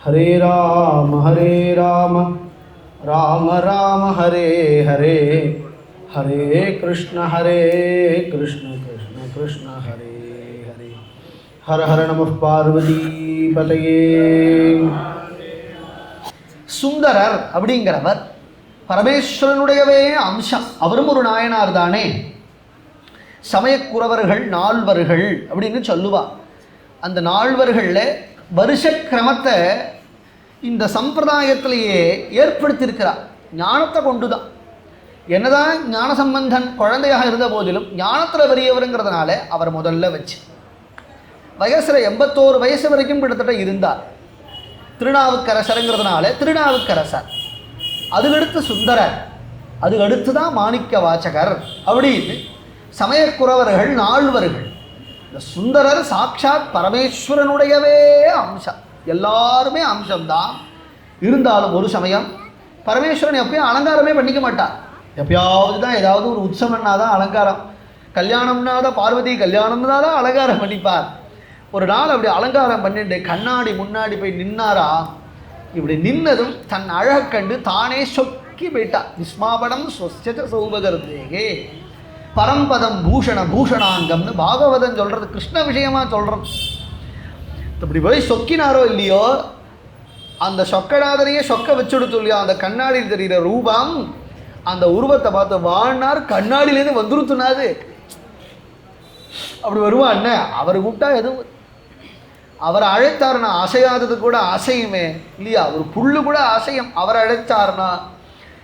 हरे राम राम राम हरे हरे हरे कृष्ण कृष्ण कृष्ण हरे हरे हर हर नमः पार्वती पतये. சுந்தரர் அப்படிங்கிறவர் பரமேஸ்வரனுடையவே அம்சம். அவரும் ஒரு நாயனார் தானே. சமயக்குறவர்கள் நால்வர்கள் அப்படின்னு சொல்லுவார். அந்த நால்வர்களில் வருஷ கிரமத்தை இந்த சம்பிரதாயத்திலேயே ஏற்படுத்தியிருக்கிறார். ஞானத்தை கொண்டு தான். என்னதான் ஞான சம்பந்தன் குழந்தையாக இருந்த போதிலும் ஞானத்தில் பெரியவருங்கிறதுனால அவர் முதல்ல வச்சு வயசில் 81 வயசு வரைக்கும் கிட்டத்தட்ட இருந்தார். திருநாவுக்கரசருங்கிறதுனால திருநாவுக்கரசர், அதுக்கடுத்து சுந்தரர், அதுக்கடுத்து தான் மாணிக்க வாசகர் அப்படின்னு சமயக்குறவர்கள் நால்வர்கள். இந்த சுந்தரர் சாட்சாத் பரமேஸ்வரனுடையவே அம்சம். எல்லாருமே அம்சம்தான். இருந்தாலும் ஒரு சமயம் பரமேஸ்வரன் எப்பயும் அலங்காரமே பண்ணிக்க மாட்டார். எப்பயாவது தான் ஏதாவது ஒரு உற்சவம்னா தான் அலங்காரம். கல்யாணம்னா தான் பார்வதி கல்யாணம்னா தான் அலங்காரம் பண்ணிப்பார். ஒரு நாள் அப்படி அலங்காரம் பண்ணிட்டு கண்ணாடி முன்னாடி போய் நின்னாரா. இப்படி நின்னதும் தன் அழகை கண்டு தானே சொக்கி போயிட்டா. விஸ்மாபடம் ஸ்வஸ்ய சௌபகர்தேகே பரம்பதம் பூஷண பூஷணாங்கம்னு பாகவதன் சொல்கிறது. கிருஷ்ண விஷயமாக சொல்கிறோம். இப்படி போய் சொக்கினாரோ இல்லையோ, அந்த சொக்கடாதனையே சொக்க வச்சுடுத்து இல்லையோ, அந்த கண்ணாடியில் தெரிகிற ரூபம், அந்த உருவத்தை பார்த்து வாழ்னார். கண்ணாடியிலேருந்து வந்துருத்துனாது. அப்படி வருவான்னு அவர் கூப்பிட்டா எதுவும். அவரை அழைத்தாருன்னா அசையாதது கூட அசையுமே இல்லையா. ஒரு புல்லு கூட அசையும். அவரை அழைத்தாருன்னா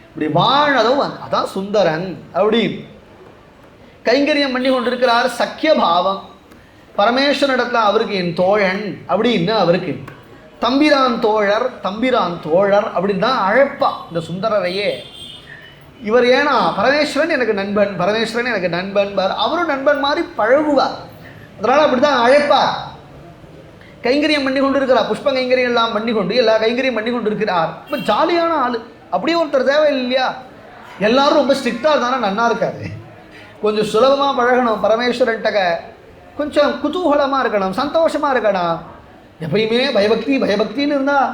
இப்படி வாழ்னதும் அதான் சுந்தரன் அப்படின்னு கைங்கரியம் பண்ணி கொண்டிருக்கிறார். சக்கிய பாவம். பரமேஸ்வரனிடத்துல அவருக்கு என் தோழன் அப்படின்னு, அவருக்கு தம்பிரான் தோழர் தம்பிரான் தோழர் அப்படின்னு தான் அழைப்பா இந்த சுந்தரரையே. இவர் ஏன்னா பரமேஸ்வரன் எனக்கு நண்பன், பரமேஸ்வரன் எனக்கு நண்பன் பார். அவரும் நண்பன் மாதிரி பழகுவார். அதனால் அப்படி தான் அழைப்பார். கைங்கரியம் பண்ணி கொண்டு இருக்கிறார். புஷ்ப கைங்கரியம் எல்லாம் பண்ணி கொண்டு எல்லா கைங்கரியம் பண்ணி கொண்டு இருக்கிறார். இப்போ ஜாலியான ஆள். அப்படியே ஒருத்தர் தேவை இல்லையா. எல்லாரும் ரொம்ப ஸ்ட்ரிக்டாக இருந்தானா நன்னா இருக்காது. கொஞ்சம் சுலபமாக பழகணும். பரமேஸ்வரன்கிட்ட கொஞ்சம் குதூகலமாக இருக்கணும், சந்தோஷமாக இருக்கணும். எப்பயுமே பயபக்தின்னு இருந்தால்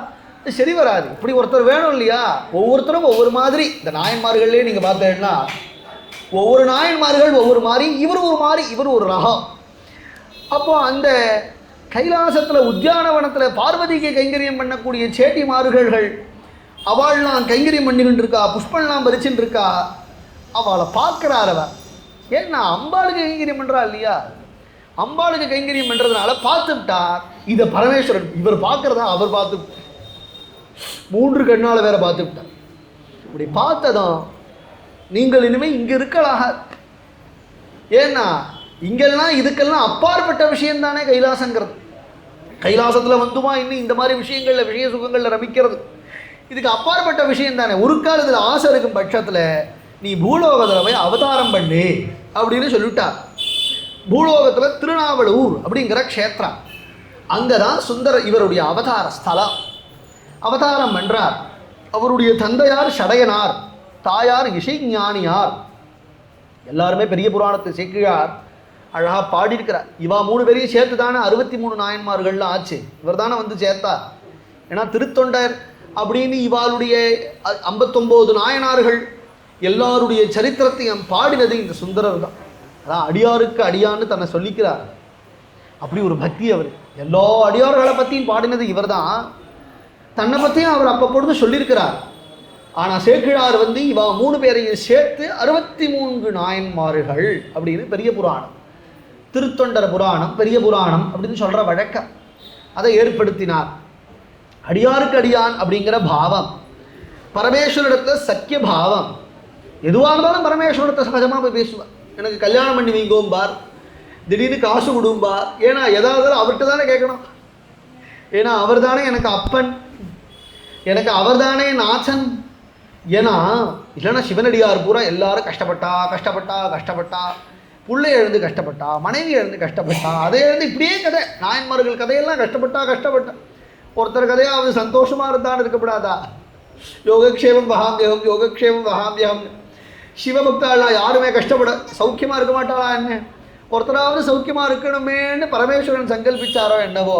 சரி வராது. இப்படி ஒருத்தர் வேணும் இல்லையா. ஒவ்வொருத்தரும் ஒவ்வொரு மாதிரி. இந்த நாயன்மார்கள்லேயே நீங்கள் பார்த்தீங்கன்னா ஒவ்வொரு நாயன்மார்கள் ஒவ்வொரு மாதிரி. இவர் ஒரு மாதிரி, இவர் ஒரு ரகம். அப்போது அந்த கைலாசத்தில் உத்தியானவனத்தில் பார்வதிக்கு கைங்கரியம் பண்ணக்கூடிய சேட்டிமார்கள் அவள்லாம் கைங்கரியம் பண்ணிக்கிட்டு இருக்கா. புஷ்பம்லாம் பறிச்சுட்டு இருக்கா. அவளை பார்க்குறார் அவர். ஏன்னா அம்பாளுக்கு கைங்கரியம் பண்ணுறா இல்லையா. அம்பாளுக்கு கைங்கரியம் பண்ணுறதுனால பார்த்துட்டார். இதை பரமேஸ்வரன் இவர் பார்க்குறதா அவர் பார்த்து 3 கண்ணால் வேற பார்த்துட்டார். இப்படி பார்த்ததும் நீங்கள் இனிமேல் இங்கே இருக்கலாக. ஏன்னா இங்கெல்லாம் இதுக்கெல்லாம் அப்பாற்பட்ட விஷயம் தானே கைலாசங்கிறது. கைலாசத்தில் வந்துமா இன்னும் இந்த மாதிரி விஷயங்களில் விஷய சுகங்களில் ரமிக்கிறது இதுக்கு அப்பாற்பட்ட விஷயம் தானே. ஒரு காலத்தில் ஆசை இருக்கும் பட்சத்தில் நீ பூலோகத்தில் போய் அவதாரம் பண்ணு அப்படின்னு சொல்லிட்டார். பூலோகத்தில் திருநாவலூர் அப்படிங்கிற க்ஷேத்திரம், அங்கே தான் சுந்தர இவருடைய அவதார ஸ்தலம். அவதாரம் பண்ணுறார். அவருடைய தந்தையார் ஷடையனார், தாயார் இசைஞானியார். எல்லாருமே பெரிய புராணத்தை சேர்க்கிறார். அழகாக பாடியிருக்கிறார். இவா 3 பேரையும் சேர்த்து தானே 63 நாயன்மார்கள்லாம் ஆச்சு. இவர் தானே வந்து சேர்த்தார். ஏன்னா திருத்தொண்டர் அப்படின்னு இவாளுடைய 59 நாயனார்கள் எல்லாருடைய சரித்திரத்தையும் பாடினது இந்த சுந்தரர் தான். அதான் அடியாருக்கு அடியான்னு தன்னை சொல்லிக்கிறார். அப்படி ஒரு பக்தி அவர். எல்லா அடியார்களை பற்றியும் பாடினது இவர் தான். தன்னை பற்றியும் அவர் அப்பப்பொழுது சொல்லியிருக்கிறார். ஆனால் சேக்கிழார் வந்து இவா 3 பேரையும் சேர்த்து 63 நாயன்மார்கள் அப்படின்னு பெரிய புராணம், திருத்தொண்டர் புராணம், பெரிய புராணம் அப்படின்னு சொல்கிற வழக்கம் அதை ஏற்படுத்தினார். அடியாருக்கு அடியான் அப்படிங்கிற பாவம், பரமேஸ்வரிடத்தில் சக்கிய பாவம். எதுவாக இருந்தாலும் பரமேஸ்வரத்தை சகஜமாக போய் பேசுவார். எனக்கு கல்யாணம் பண்ணி வைங்கோம்பார், திடீர்னு காசு கொடும்பார். ஏன்னா எதாவது அவர்கிட்ட தானே கேட்கணும். ஏன்னா அவர் தானே எனக்கு அப்பன், எனக்கு அவர் தானே நாச்சன். ஏன்னா இல்லைன்னா சிவனடியார் பூரா எல்லாரும் கஷ்டப்பட்டா பிள்ளை எழுந்து கஷ்டப்பட்டா, மனைவி எழுந்து கஷ்டப்பட்டா, அதை எழுந்து இப்படியே கதை. நாயன்மார்கள் கதையெல்லாம் கஷ்டப்பட்டா. ஒருத்தர் கதையாவது சந்தோஷமாக இருந்தான்னு இருக்கப்படாதா. யோகக்ஷேமம் வகாம்பியம். சிவபக்தாலாம் யாருமே கஷ்டப்பட சௌக்கியமாக இருக்க மாட்டாளா என்ன. ஒருத்தராவது சௌக்கியமாக இருக்கணுமேன்னு பரமேஸ்வரன் சங்கல்பிச்சாரோ என்னவோ.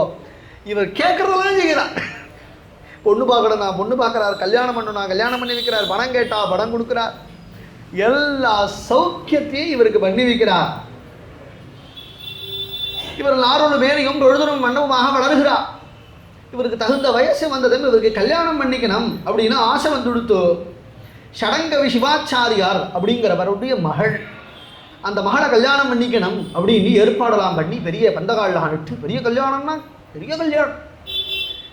இவர் கேட்குறதெல்லாம் செய்கிறார். பொண்ணு பார்க்கணும், நான் பொண்ணு பார்க்குறாரு, கல்யாணம் பண்ணணும், கல்யாணம் பண்ணி வைக்கிறார், பணம் கேட்டா பணம் கொடுக்குறார், எல்லா சௌக்கியத்தையும் இவருக்கு பண்ணி வைக்கிறார். இவர் 4 பேரையும் பொழுதும் மண்டபமாக வளர்கிறார். இவருக்கு தகுந்த வயசு வந்ததும் இவருக்கு கல்யாணம் பண்ணிக்கணும் அப்படின்னு ஆசை வந்துடுத்து. ஷடங்கவி சிவாச்சாரியார் அப்படிங்கிறவருடைய மகள், அந்த மகளை கல்யாணம் பண்ணிக்கணும் அப்படின்னு ஏற்பாடெல்லாம் பண்ணி பெரிய பந்தகால்லாம் அனுட்டு பெரிய கல்யாணம்னா பெரிய கல்யாணம்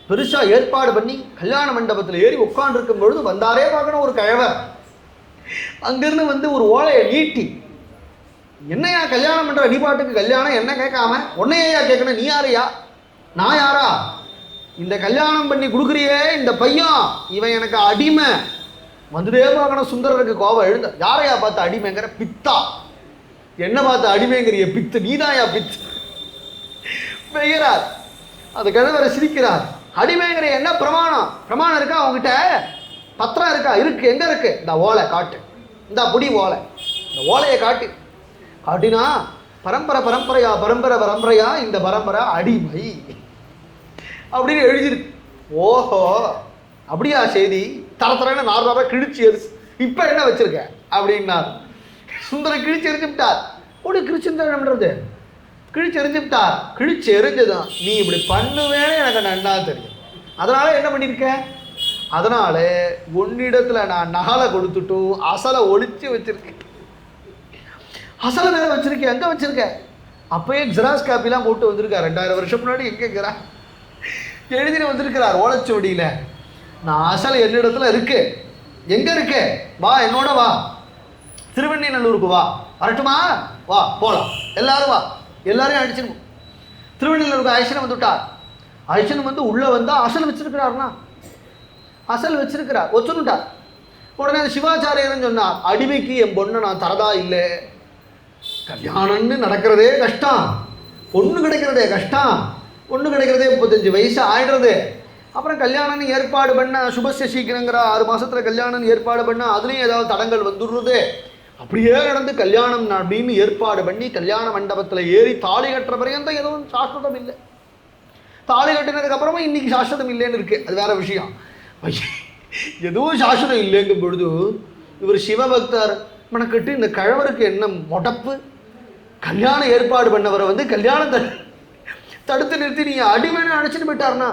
பெருசாக ஏற்பாடு பண்ணி கல்யாண மண்டபத்தில் ஏறி உட்காந்துருக்கும் பொழுது வந்தாரே பார்க்கணும் ஒரு கிழவர். அங்கிருந்து வந்து ஒரு ஓலையை நீட்டி, என்னையா கல்யாணம் பண்ணுற நீ பாட்டுக்கு கல்யாணம் என்ன கேட்காம உன்னையா கேட்கணும், நீ யாரையா நான் யாரா, இந்த கல்யாணம் பண்ணி கொடுக்குறியே இந்த பையன் இவன் எனக்கு அடிமை. வந்துட்டே பார்க்கணும். சுந்தரருக்கு கோபம் எழுந்த, யாரையா பார்த்து அடிமைங்கிற, பித்தா என்ன பார்த்து அடிமைங்கிறிய, பித்து நீதாயா பித்து பெய்கிறார். அந்த கிழவரை சிரிக்கிறார். அடிமைங்கிற என்ன பிரமாணம், பிரமாணம் இருக்கா அவங்ககிட்ட, பத்திரம் இருக்கா, இருக்கு, எங்க இருக்கு, இந்த ஓலை காட்டு, இந்த புடி ஓலை, இந்த ஓலையை காட்டு. காட்டினா பரம்பரை பரம்பரையா பரம்பரை பரம்பரையா இந்த பரம்பரை அடிமை அப்படின்னு எழுதியிருக்கு. ஓஹோ அப்படியா செய்தி, தரத்தரன்னு 4 ரூபாய் கிழிச்சு எரிச்சு, இப்போ என்ன வச்சிருக்க அப்படின்னார். சுந்தரம் கிழிச்சு எரிஞ்சுட்டார். ஒரு கிழிச்சுருந்தா என்ன பண்ணுறது, கிழிச்சு எரிஞ்சுட்டார். கிழிச்சு எரிஞ்சுதான், நீ இப்படி பண்ணுவேன்னு எனக்கு நன்னா தெரியும், அதனால என்ன பண்ணியிருக்க, அதனால உன்னிடத்துல நான் நகலை கொடுத்துட்டு அசலை ஒழிச்சு வச்சிருக்கேன். அசலை வேற வச்சிருக்கேன், எங்கே வச்சிருக்கேன், அப்பயே ஜெராக்ஸ் காப்பிலாம் போட்டு வந்திருக்கார். 2000 வருஷம் முன்னாடி எங்கேங்கிறா எழுதிட்டு வந்திருக்கிறார் ஓலைச்சுவடியில். நான் அசல் என்னிடத்துல இருக்கு, எங்கே இருக்கு, வா என்னோட வா, திருவெண்ணநல்லூருக்கு வா, வரட்டுமா, வா போகலாம், எல்லாரும் வா, எல்லாரையும் அடிச்சிருக்கும். திருவெண்ணநல்லூருக்கு அழைச்சின்னு வந்துவிட்டார். அழைச்சின்னு வந்து உள்ளே வந்தால் அசல் வச்சிருக்கிறாருன்னா, அசல் வச்சிருக்கிறார், ஒத்துனுட்டார். உடனே சிவாச்சாரியர்னு சொன்னார், அடிமைக்கு என் பொண்ணை நான் தரதா இல்லை, கல்யாணம்னு நடக்கிறதே கஷ்டம், பொண்ணு கிடைக்கிறதே கஷ்டம், பொண்ணு கிடைக்கிறதே 35 வயசு ஆயிடுறது, அப்புறம் கல்யாணம்னு ஏற்பாடு பண்ண சுபஸ்ய சீக்கிரங்கிற 6 மாதத்தில் கல்யாணம்னு ஏற்பாடு பண்ண அதுலேயும் ஏதாவது தடங்கள் வந்துடுறது, அப்படியே நடந்து கல்யாணம் அப்படின்னு ஏற்பாடு பண்ணி கல்யாண மண்டபத்தில் ஏறி தாலி கட்டுற பரியந்தம் எதுவும் சாஸ்வதம் இல்லை. தாலி கட்டினதுக்கப்புறமா இன்னைக்கு சாஸ்வதம் இல்லைன்னு இருக்குது, அது வேற விஷயம். எதுவும் சாஸ்வதம் இல்லைங்கும் பொழுது இவர் சிவபக்தர் மனக்கட்டு இந்த கழவருக்கு என்ன மொடப்பு, கல்யாண ஏற்பாடு பண்ணவரை வந்து கல்யாணத்தை தடுத்து நிறுத்தி நீ அடிமேனை அழைச்சிட்டு போயிட்டார்னா,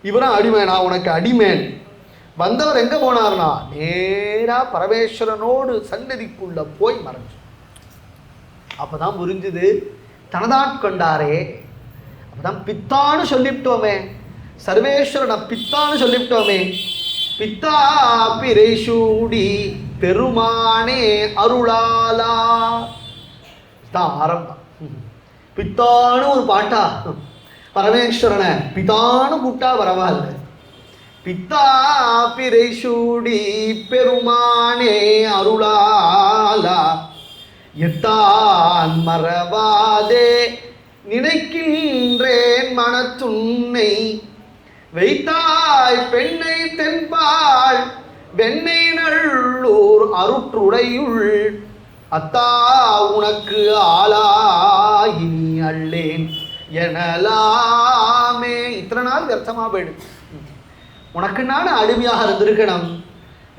இவரும் அடிமை, நான் உனக்கு அடிமேன். வந்தவர் எங்கே போனார்னா நேராக பரமேஸ்வரனோடு சன்னதிக்குள்ள போய் மறைஞ்சு. அப்போதான் புரிஞ்சுது தனதாட்கொண்டாரே, அப்போதான் பித்தான்னு சொல்லிவிட்டோமே, சர்வேஸ்வரனை பித்தான்னு சொல்லிவிட்டோமே. பித்தா பிரைசூடி பெருமானே அருளாலா தான் ஆரம்பம். பித்தான்னு ஒரு பாட்டா, பரமேஸ்வரனை பிதான்னு கூட்டா பரவாயில்ல. பித்தா பிரைசூடி பெருமானே அருளாலா எத்தான் மறவாதே நினைக்கின்றேன் மனத்துன்னை வைத்தாய் பெண்ணை தென்பால் வெண்ணை நல்லூர் அருற்றுடையுள் அத்தா உனக்கு ஆளாயினி அல்லேன் எனலாமே. இத்தனை நாள் வியர்த்தமா போயிடும், உனக்கு நான் அடிமையாக இருந்திருக்கணும்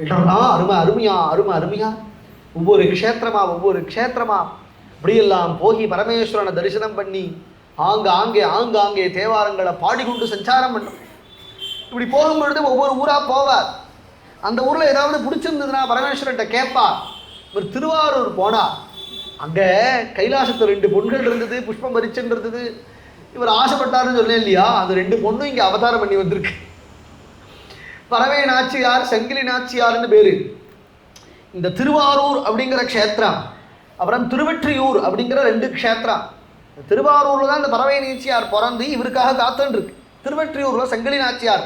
என்றெல்லாம் அருமை அருமையா அருமை அருமையா ஒவ்வொரு க்ஷேத்திரமா இப்படியெல்லாம் போகி பரமேஸ்வரனை தரிசனம் பண்ணி ஆங்காங்கே தேவாரங்களை பாடிக்கொண்டு சஞ்சாரம் பண்ணும். இப்படி போகும்பொழுது ஒவ்வொரு ஊராக போவார். அந்த ஊரில் ஏதாவது பிடிச்சிருந்ததுன்னா பரமேஸ்வரன்கிட்ட கேட்பார். ஒரு திருவாரூர் போனார், அங்கே கைலாசத்தில் 2 பொண்கள் இருந்தது, புஷ்பம் பரிச்சன் இருந்தது. இவர் ஆசைப்பட்டாருன்னு சொன்னேன் இல்லையா, அந்த 2 பொண்ணும் இங்கே அவதாரம் பண்ணி வந்திருக்கு. பறவை நாச்சியார், சங்கிலி நாச்சியார்னு பேர். இந்த திருவாரூர் அப்படிங்கிற க்ஷேத்திரம், அப்புறம் திருவெற்றியூர் அப்படிங்கிற 2 க்ஷேத்திரம். திருவாரூரில் தான் இந்த பறவை நாச்சியார் பிறந்து இவருக்காக காத்துன்னு இருக்கு. திருவெற்றியூரில் சங்கிலி நாச்சியார்.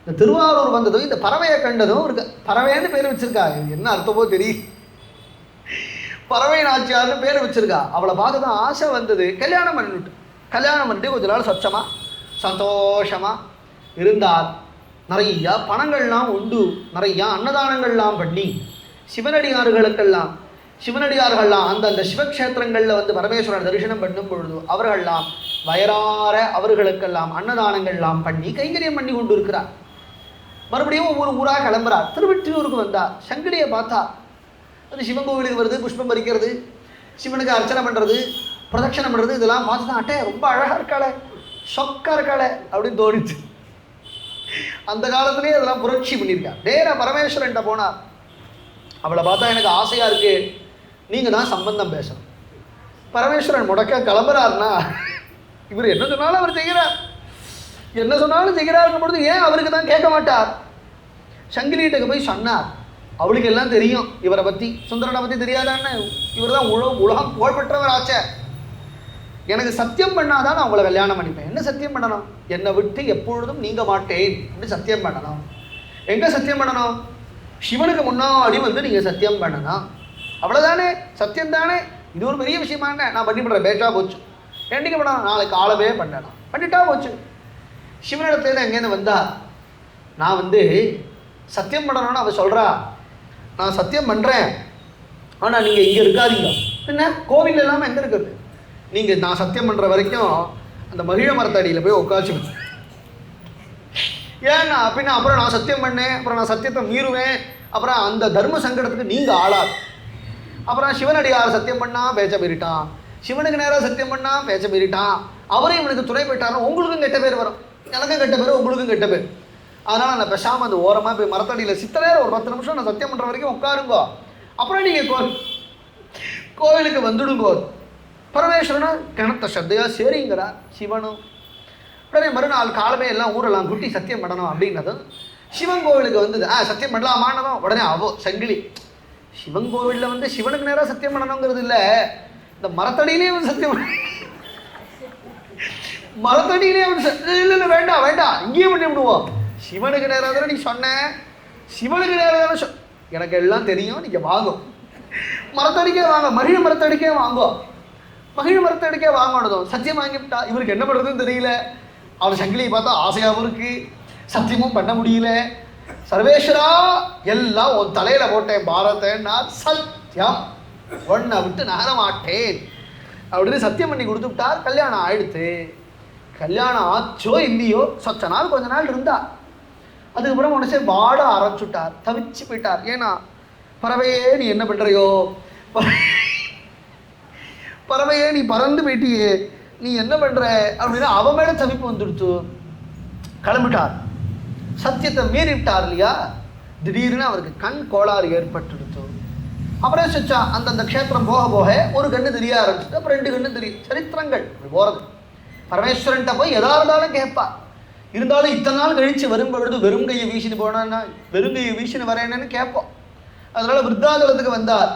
இந்த திருவாரூர் வந்ததும் இந்த பறவையை கண்டதும் இருக்கு, பறவைன்னு பேர் வச்சிருக்கா. என்ன அர்த்தமோ தெரியும், பறவை நாச்சியார்னு பேர் வச்சிருக்கா. அவளை பார்த்து தான் ஆசை வந்தது. கல்யாணம் பண்ணிட்டு கொஞ்ச நாள் சச்சமா சந்தோஷமா இருந்தார். நிறையா பணங்கள்லாம் உண்டு, நிறையா அன்னதானங்கள்லாம் பண்ணி சிவனடியார்கள்லாம் அந்தந்த சிவக்ஷேத்திரங்களில் வந்து பரமேஸ்வரர் தரிசனம் பண்ணும் பொழுது அவர்கள்லாம் வயறார அவர்களுக்கெல்லாம் அன்னதானங்கள்லாம் பண்ணி கைங்கரியம் பண்ணி கொண்டு இருக்கிறார். மறுபடியும் ஒவ்வொரு ஊராக கிளம்புறார். திருவெற்றியூருக்கு வந்தார். சங்கிலியை பார்த்தா அது சிவன் கோவிலுக்கு வருது, புஷ்பம் பறிக்கிறது, சிவனுக்கு அர்ச்சனை பண்ணுறது, பிரதட்சணம் பண்ணுறது, இதெல்லாம் பார்த்து தான் அட்டே ரொம்ப அழகாக இருக்காளே, சொக்கா இருக்காளே அப்படின்னு தோணிச்சு. அந்த காலத்துலேயே அதெல்லாம் புரட்சி பண்ணியிருக்கா. நேராக பரமேஸ்வரன்ட்ட போனார். அவளை பார்த்தா எனக்கு ஆசையாக இருக்கு, நீங்கள் தான் சம்பந்தம் பேசணும். பரமேஸ்வரன் முடக்க கிளம்புறாருன்னா இவர் என்ன சொன்னாலும் அவர் செய்கிறார், என்ன சொன்னாலும் செய்கிறாருக்கும் பொழுது ஏன் அவருக்கு தான் கேட்க மாட்டார்? சங்கிலிகிட்ட போய் சொன்னார். அவளுக்கு எல்லாம் தெரியும் இவரை பற்றி. சுந்தரனை பற்றி தெரியாதான்னு? இவர் தான் உலகம் புகழ்பெற்றவர் ஆச்சே. எனக்கு சத்தியம் பண்ணாதான் நான் உங்களை கல்யாணம் பண்ணிப்பேன். என்ன சத்தியம் பண்ணணும்? என்னை விட்டு எப்பொழுதும் நீங்க மாட்டேன் அப்படின்னு சத்தியம் பண்ணணும். எங்கே சத்தியம் பண்ணணும்? சிவனுக்கு முன்னாடி வந்து நீங்கள் சத்தியம் பண்ணணும். அவ்வளோதானே, சத்தியம் தானே. இது ஒரு பெரிய விஷயமா என்ன? நான் பண்ணி பண்ணுறேன், பேச்சா போச்சு. என்னைக்கு பண்ணணும்? நாளைக்கு காலமே பண்ணணும், பண்ணிட்டா போச்சு. சிவனிடத்துல எங்கேருந்து வந்தா, நான் வந்து சத்தியம் பண்ணணும்னு அவள் சொல்கிறா. நான் சத்தியம் பண்ணுறேன், ஆனால் நீங்கள் இங்கே இருக்காதீங்க. என்ன கோவில் இல்லாமல் எங்கே இருக்குது? நீங்கள் நான் சத்தியம் பண்ணுற வரைக்கும் அந்த மகிழ மரத்தடியில் போய் உட்காச்சு. ஏன்னா அப்படின்னா அப்புறம் நான் சத்தியம் பண்ணேன், அப்புறம் நான் சத்தியத்தை மீறுவேன், அப்புறம் அந்த தர்ம சங்கடத்துக்கு நீங்கள் ஆளாது. அப்புறம் சிவனடியார் சத்தியம் பண்ணால் பேச்ச மீறிட்டான், சிவனுக்கு நேராக சத்தியம் பண்ணால் பேச்ச மீறிட்டான், அவரையும் இவனுக்கு துணை போயிட்டாரோ உங்களுக்கும் கெட்ட பேர் வரும், எனக்கும் கெட்ட பேர், உங்களுக்கும் கெட்ட பேர். அதனால் நான் பேசாமல் அந்த ஓரமாக போய் மரத்தடியில் சித்தனையாக ஒரு 10 நிமிஷம் நான் சத்தியம் பண்ணுற வரைக்கும் உட்காருங்கோ, அப்புறம் நீங்கள் கோவிலுக்கு வந்துடுங்கோ. பரமேஸ்வரனா கிணத்த சத்தையாக சரிங்கிறார் சிவனும். உடனே மறுநாள் காலமே எல்லாம் ஊரெல்லாம் குட்டி சத்தியம் பண்ணணும் அப்படின்னதும் சிவன் கோவிலுக்கு வந்தது. சத்தியம் பண்ணலாமானதும் உடனே சங்கிலி சிவன் கோவிலில் வந்து சிவனுக்கு நேராக சத்தியம் பண்ணணுங்கிறது இல்லை, இந்த மரத்தடியிலே வந்து சத்தியம் மரத்தடியிலே வந்து இல்லை வேண்டாம் வேண்டாம் இங்கேயே பண்ணி விடுவோம். சிவனுக்கு நேராக தானே நீ சொன்ன, சிவனுக்கு நேராக தானே எனக்கு எல்லாம் தெரியும், நீங்கள் வாங்கும் மரத்தடிக்கே வாங்க, மகிழ மரத்தடிக்கே வாங்கோ. மகிழ மரத்தடிக்கே வாங்கினதும் சத்தியம் வாங்கிவிட்டா. இவருக்கு என்ன பண்ணுறதுன்னு தெரியல. அவர் சங்கிலியை பார்த்தா ஆசையாகவும் இருக்கு, சத்தியமும் பண்ண முடியல. சர்வேஸ்வரா எல்லாம் உன் தலையில் போட்டேன் பாரதேன்னா சத்தியம் ஒன்றை விட்டு நகர மாட்டேன் அப்படின்னு சத்தியம் பண்ணி கொடுத்து விட்டார். கல்யாணம் ஆயிடுத்து. கல்யாணம் ஆச்சோ இல்லையோ சொச்ச நாள் கொஞ்ச நாள் இருந்தா. அதுக்கப்புறம் உடனே வாட ஆரம்பிச்சுட்டார், தவிச்சு போயிட்டார். ஏன்னா பறவையே நீ என்ன பண்ணுறையோ, பறவையே நீ பறந்து போயிட்டியே, நீ என்ன பண்ணுற அப்படின்னு அவ மேலே தவிப்பு வந்துடுத்து. கிளம்பிட்டார், சத்தியத்தை மீறிவிட்டார் இல்லையா. திடீர்னு அவருக்கு கண் கோளாறு ஏற்பட்டுடுத்து. அப்புறம் சச்சா அந்தந்த க்ஷேத்திரம் போக போக ஒரு கண்ணு தெரிய ஆரம்பிச்சுட்டு அப்புறம் 2 கண்ணு தெரியும். சரித்திரங்கள் போகிறது. பரமேஸ்வரன்ட்ட போய் எதா இருந்தாலும் கேட்பா. இருந்தாலும் இத்தனை நாள் கழித்து வரும்பொழுது வெறும் கையை வீசின்னு போனான்னா வெறும் கையை வீசின்னு வரேன்னு கேட்போம். அதனால் விருத்தாதலத்துக்கு வந்தார்.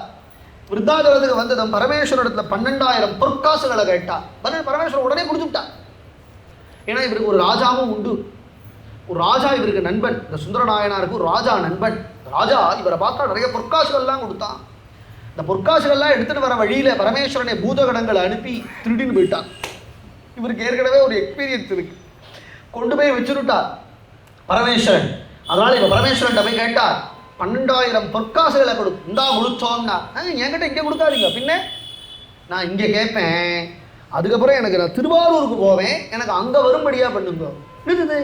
விருத்தாதலத்துக்கு வந்ததும் பரமேஸ்வரத்தில் 12,000 பொற்காசுகளை கேட்டார். பரமேஸ்வரன் உடனே கொடுத்துட்டார். ஏன்னா இவருக்கு ஒரு ராஜாவும் உண்டு. ஒரு ராஜா இவருக்கு நண்பன். இந்த சுந்தரநாயனாருக்கு ஒரு ராஜா நண்பன். ராஜா இவரை பார்த்தா நிறைய பொற்காசுகள்லாம் கொடுத்தான். இந்த பொற்காசுகள்லாம் எடுத்துகிட்டு வர வழியில் பரமேஸ்வரனை பூதகணங்களை அனுப்பி திருடின்னு போயிட்டான். இவருக்கு ஏற்கனவே ஒரு எக்ஸ்பீரியன்ஸ் இருக்கு. கொண்டு போய் வச்சுருட்டார் பரமேஸ்வரன். அதனால் இப்போ பரமேஸ்வரன் போய் கேட்டார், 12,000 பொற்காசுகளை இந்தா கொடுத்தோம்னா. என்கிட்ட இங்கே கொடுக்காதீங்க, பின்ன நான் இங்கே கேட்பேன், அதுக்கப்புறம் எனக்கு நான் திருவாரூருக்கு போவேன், எனக்கு அங்கே வரும்படியாக பண்ணுங்க. இருக்குது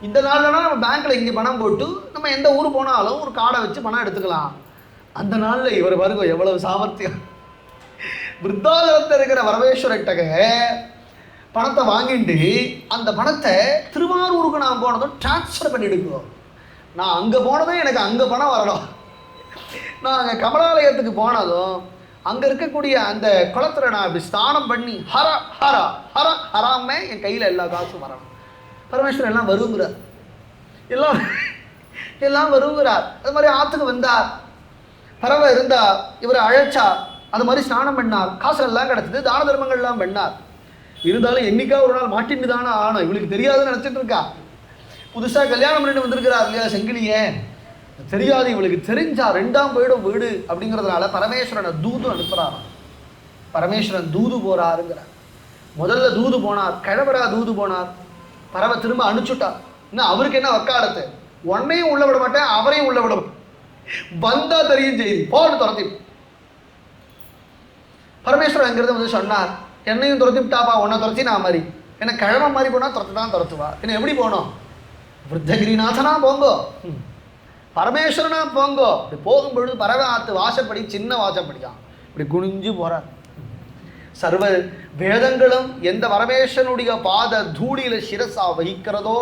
இந்த நாள்லனா நம்ம பேங்க்கில் இங்கே பணம் போட்டு நம்ம எந்த ஊர் போனாலும் ஒரு கார்டை வச்சு பணம் எடுத்துக்கலாம். அந்த நாளில் இவர் பாருங்க எவ்வளவு சாமர்த்தியம். விருத்தாதலத்தில் இருக்கிற பரமேஸ்வரட்டக பணத்தை வாங்கிட்டு அந்த பணத்தை திருவாரூருக்கு நான் போனதும் டிரான்ஸ்ஃபர் பண்ணிவிடுங்க. நான் அங்கே போனதும் எனக்கு அங்கே பணம் வரணும். நான் அங்கே கமலாலயத்துக்கு போனதும் அங்கே இருக்கக்கூடிய அந்த குளத்தில் நான் இப்படி ஸ்நானம் பண்ணி ஹர ஹர ஹர ஹராமே என் கையில் எல்லா காசும் வரணும். பரமேஸ்வரன் எல்லாம் வருங்கிறார், எல்லாம் வருங்கிறார். அது மாதிரி ஆற்றுக்கு வந்தார், பறவை இருந்தார், இவரை அழைச்சா, அது மாதிரி ஸ்நானம் பண்ணார், காசுகள்லாம் கிடச்சிது, தான தர்மங்கள்லாம் பண்ணார். இருந்தாலும் என்னைக்கா ஒரு நாள் மாட்டின்னு தானே ஆனோம். இவளுக்கு தெரியாதுன்னு நினச்சிட்டு இருக்கா. புதுசாக கல்யாணம் பண்ணிட்டு வந்திருக்கிறார் இல்லையா சங்கிலியே, தெரியாது. இவளுக்கு தெரிஞ்சா 2ஆம் போயிடும் வீடு அப்படிங்கிறதுனால பரமேஸ்வரனை தூது அனுப்புகிறாராம். பரமேஸ்வரன் தூது போகிறாருங்கிறார். முதல்ல தூது போனார், கிழவரா தூது போனார். பறவை திரும்ப அனுப்பிச்சுட்டார். இன்னும் அவருக்கு என்ன வக்காலத்து, உன்னையும் உள்ள விட மாட்டேன், அவரையும் உள்ள விட மாட்டேன், வந்தா தெரியும் செய்தி போட்டு துரத்தி. பரமேஸ்வரன் அங்கிறது வந்து சொன்னார், என்னையும் துரத்தி விட்டாப்பா, உன்னை துரத்தி நான் மாதிரி என்ன கிழமை மாதிரி போனால் துரத்து தான் துரத்துவா, என்ன எப்படி போனோம், விருத்தகிரிநாதனா போங்கோ, பரமேஸ்வரனா போங்கோ. இப்படி போகும்பொழுது பறவை ஆத்து வாசப்படி, சின்ன வாசப்படியா இப்படி குனிஞ்சு போறார். சர்வ வேதங்களும் எந்த பரமேஸ்வரனுடைய பாத தூளியில சிரசா வகிக்கிறதோ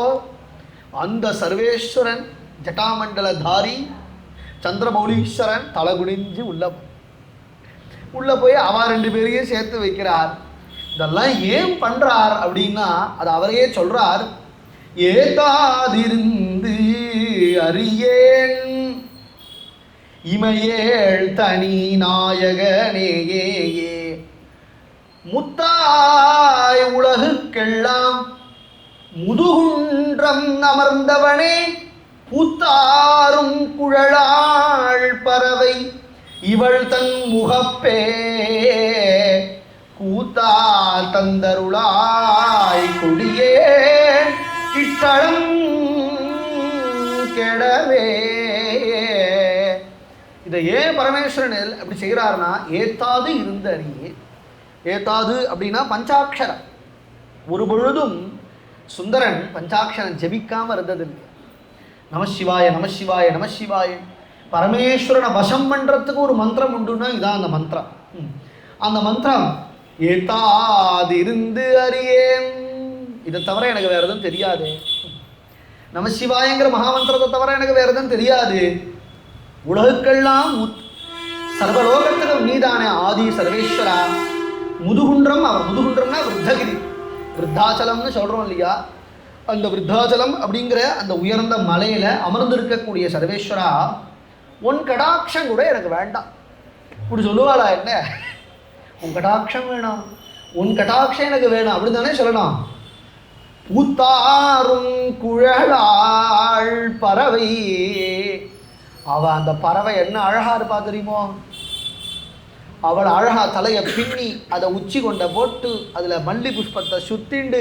அந்த சர்வேஸ்வரன் ஜட்டாமண்டலதாரி சந்திரமௌலீஸ்வரன் தலை குனிஞ்சு உள்ள போய் அவ 2 பேரையும் சேர்த்து வைக்கிறார். இதெல்லாம் ஏன் பண்றார் அப்படின்னா அது அவரையே சொல்றார். ஏதாதிருந்து அறியேன் இமையேள் தனி நாயகனேயே, முத்தாய் உலகுக்கெல்லாம் முதுகுன்றம் அமர்ந்தவனே, பூத்தாரும் குழலாள் பறவை இவள் தன் முகப்பே, கூத்தால் தந்தருளாய் கொடியே இத்தளம் கெடவே. இதை ஏன் பரமேஸ்வரன் அப்படி செய்கிறார்னா, ஏத்தாது இருந்த அறியே. ஏத்தாது அப்படின்னா பஞ்சாட்சரம். ஒரு பொழுதும் சுந்தரன் பஞ்சாட்சரம் ஜெபிக்காம இருந்ததில்லை. நமசிவாய நமசிவாய நமசிவாய. பரமேஸ்வரனை வசம் பண்றதுக்கு ஒரு மந்திரம் உண்டுன்னா இதான் அந்த மந்திரம். அந்த மந்திரம் ஏத்தாது இருந்து அறியேன். இதை தவிர எனக்கு வேற எதுவும் தெரியாது. நமசிவாயங்கிற மகாமந்திரத்தை தவிர எனக்கு வேற எதுவும் தெரியாது. உலகுக்கெல்லாம் சர்வலோகத்திலும் நீதானே ஆதி சர்வேஸ்வரா. முதுகுன்றம், அவர் முதுகுன்றம்னா விருத்தகிரி, விருத்தாச்சலம்னு சொல்றோம் இல்லையா, அந்த விருத்தாச்சலம் அப்படிங்கிற அந்த உயர்ந்த மலையில அமர்ந்திருக்கக்கூடிய சர்வேஸ்வரா, உன் கடாட்சம் கூட எனக்கு வேண்டாம். இப்படி சொல்லுவாளா என்ன? உன் கடாட்சம் வேணாம், உன் கடாட்சம் எனக்கு வேணாம் அப்படி தானே சொல்லணும். பூத்தாரும் குழலாள் பறவை. அவ அந்த பறவை என்ன அழகா இருப்பா தெரியுமோ? அவள் அழகா தலையை பின்னி அதை உச்சி கொண்ட போட்டு அதுல மல்லி புஷ்பத்தை சுத்திண்டு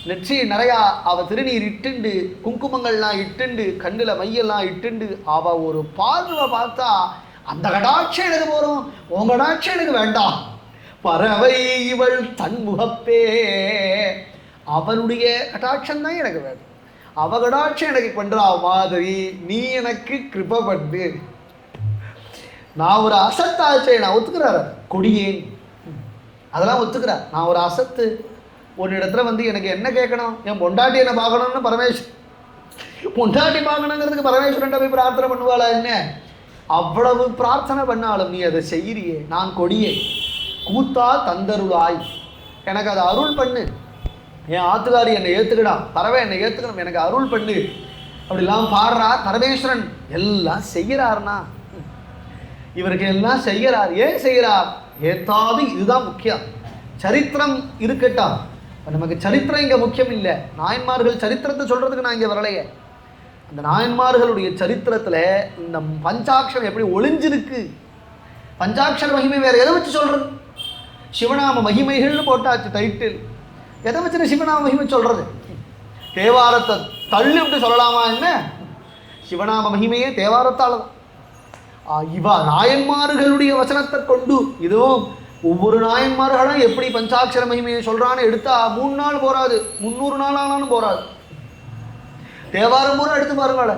நெற்றி நிறையா அவ திருநீர் இட்டுண்டு குங்குமங்கள்லாம் இட்டுண்டு கண்ணுல மையெல்லாம் இட்டுண்டு அவ ஒரு பார்வை பார்த்தா அந்த கடாட்சம் எனக்கு போறோம், உன் கடாட்சம் எனக்கு வேண்டாம். பறவை இவள் தன்முகப்பே. அவனுடைய கடாட்சம் தான் எனக்கு வேணும். அவ கடாட்சம் எனக்கு பண்றா மாதிரி நீ எனக்கு கிருப பண்ணு. நான் ஒரு அசத்தாச்சே, நான் ஒத்துக்கிறார் கொடியேன், அதெல்லாம் ஒத்துக்கிறார். நான் ஒரு அசத்து, ஒரு இடத்துல வந்து எனக்கு என்ன கேட்கணும், என் பொண்டாட்டி என்ன பார்க்கணும்னு பொண்டாட்டி பார்க்கணுங்கிறதுக்கு பரமேஸ்வரன் போய் பிரார்த்தனை பண்ணுவாளா என்ன? அவ்வளவு பிரார்த்தனை பண்ணாலும் நீ அதை செய்கிறியே. நான் கொடியே, கூத்தா தந்தருளாய், எனக்கு அதை அருள் பண்ணு. என் ஆத்துக்காரி என்னை ஏற்றுக்கடா, பறவை என்னை ஏற்றுக்கணும், எனக்கு அருள் பண்ணு அப்படிலாம் பாடுறார் பரமேஸ்வரன். எல்லாம் செய்கிறார்னா இவருக்கு எல்லாம் செய்கிறார். ஏன் செய்கிறார்? ஏத்தாது. இதுதான் முக்கியம். சரித்திரம் இருக்கட்டும், நமக்கு சரித்திரம் இங்கே முக்கியம் இல்லை. நாயன்மார்கள் சரித்திரத்தை சொல்றதுக்கு நான் இங்கே வரலையே. அந்த நாயன்மார்களுடைய சரித்திரத்தில் இந்த பஞ்சாட்சரம் எப்படி ஒளிஞ்சிருக்கு. பஞ்சாட்சர மகிமை வேற எதை வச்சு சொல்றது? சிவநாம மகிமைகள்னு போட்டாச்சு டைட்டில். எதை வச்சு சிவநாம மகிமை சொல்றது? தேவாரத்தை தள்ளி விட்டு சொல்லலாமா என்ன? சிவநாம மகிமையே தேவாரத்தால் தான். இவா நாயன்மார்களுடைய வசனத்தை கொண்டு இதுவும் ஒவ்வொரு நாயன்மார்களும் எப்படி பஞ்சாட்சர மகிமையை சொல்றான்னு எடுத்தா 3 நாள் போராது, 300 நாள் ஆனாலும் போராது. தேவாரம் பூரா எடுத்து பாருங்கள,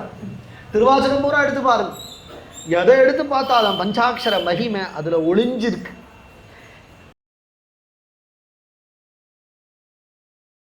திருவாசகம் பூரா எடுத்து பாருங்க, எதை எடுத்து பார்த்தாலும் பஞ்சாட்சர மகிமை அதுல ஒளிஞ்சிருக்கு.